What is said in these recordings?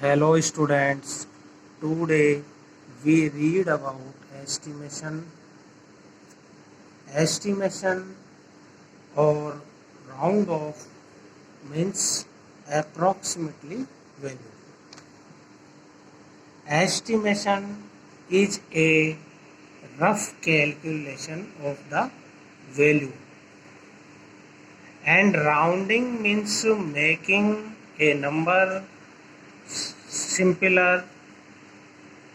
Hello students, today we read about estimation. Estimation or round off means approximately value. Estimation is a rough calculation of the value, and rounding means making a number simpler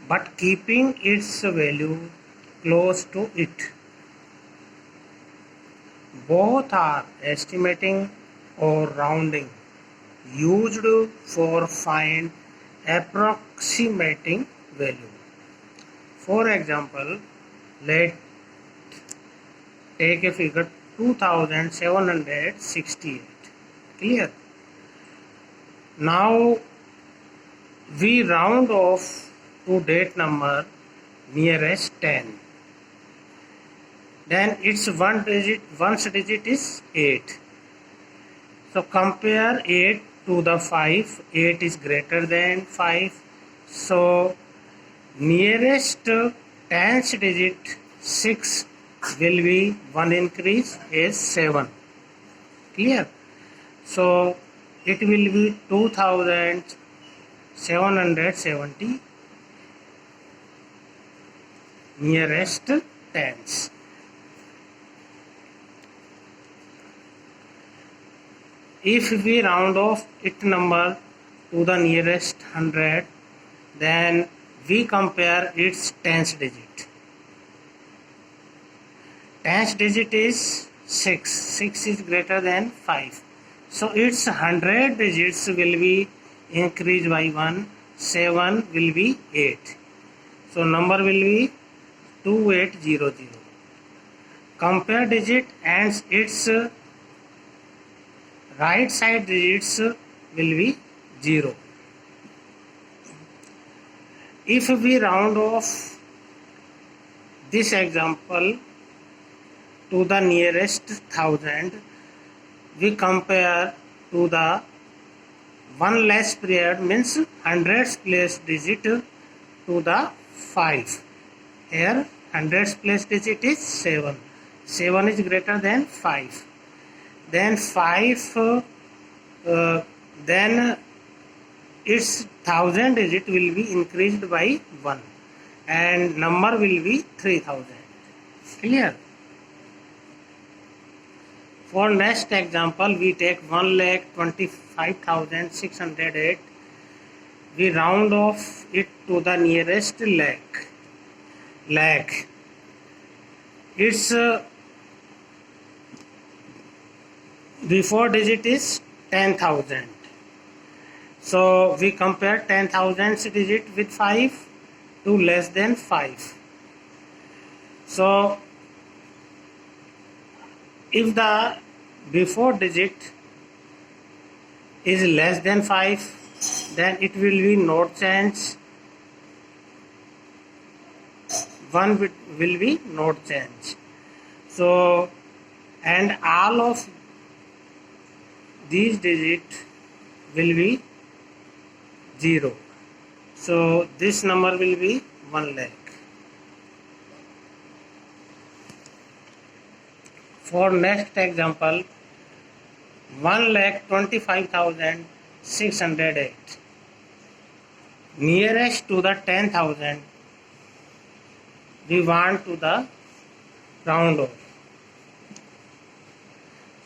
but keeping its value close to it. Both are estimating or rounding, used for find approximating value. For example, let's take a figure 2768. Clear? Now we round off to date number nearest 10. Then its one digit is 8. So compare 8 to the 5. 8 is greater than 5. So nearest tens digit 6 will be 1 increase is 7. Clear? So it will be 2770 nearest tens. If we round off its number to the nearest 100, then we compare its tens digit. Tens digit is 6. 6 is greater than 5. So its 100 digits will be increased by 1. 7 will be 8. So number will be 2800. Compare digit and its right side digits will be 0. If we round off this example to the nearest 1000, we compare to the one less period means hundreds place digit to the 5. Here hundreds place digit is 7. 7 is greater than 5. Then 5 then its 1000 digit will be increased by 1 and number will be 3000. Clear? For next example, we take 1,25,608. We round off it to the nearest lakh. Its before digit is 10,000. So we compare 10,000 digit with 5 to less than 5. So if the before digit is less than 5, then it will be not change. 1 will be not change. So and all of these digits will be 0. So this number will be 1 lakh. For next example, 1,25,608. Nearest to the 10,000, we want to the round off.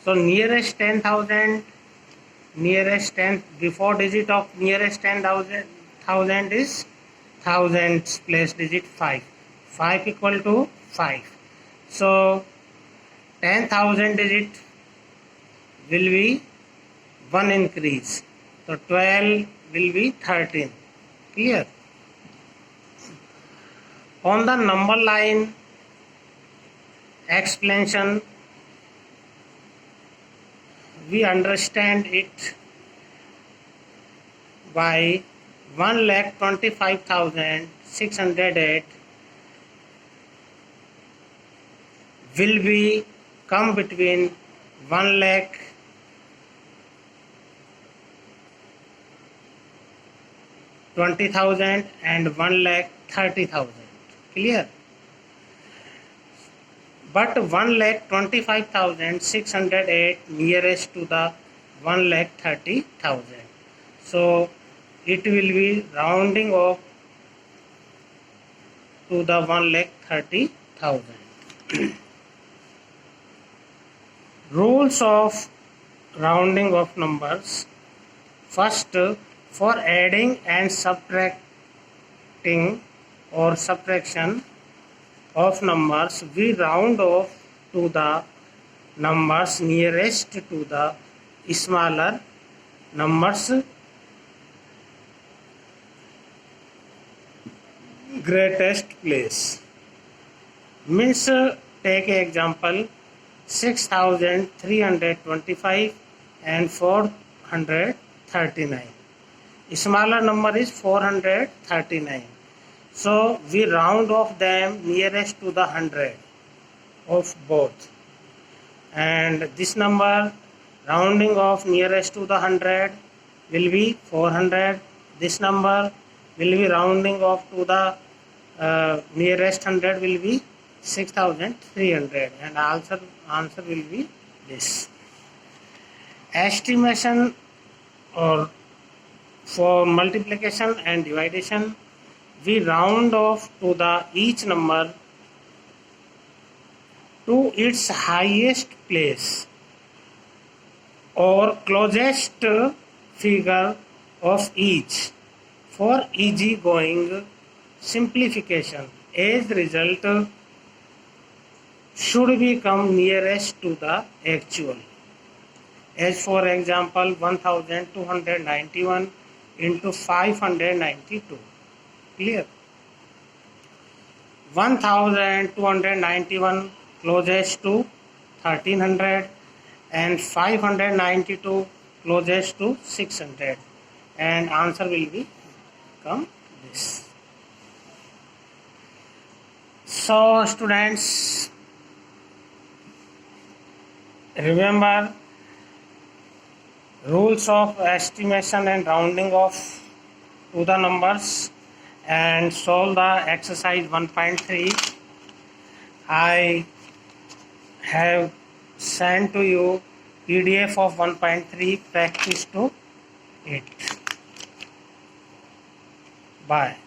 So nearest 10,000, nearest 10 before digit of nearest 10,000 is thousands place digit 5. 5 equal to 5. So 10,000 digit will be 1 increase. So 12 will be 13. Clear? On the number line explanation, we understand it by 1,25,608 will be come between 1 lakh 20,000 and 1,30,000. Clear? But 1,25,608 nearest to the 1,30,000. So it will be rounding off to the 1,30,000. Rules of rounding of numbers. First, for adding and subtracting or subtraction of numbers, we round off to the numbers nearest to the smaller numbers greatest place. Means, take example 6,325 and 439. Smaller number is 439. So we round off them nearest to the 100 of both. And this number rounding off nearest to the 100 will be 400. This number will be rounding off to the nearest 100 will be 6,300, and answer will be this. Estimation or for multiplication and division, we round off to the each number to its highest place or closest figure of each for easy going simplification. As result should become nearest to the actual. As for example 1,291 into 592. Clear? 1,291 closest to 1,300 and 592 closest to 600, and answer will become this. So students, remember rules of estimation and rounding off to the numbers and solve the exercise 1.3. I have sent to you PDF of 1.3, practice to it. Bye.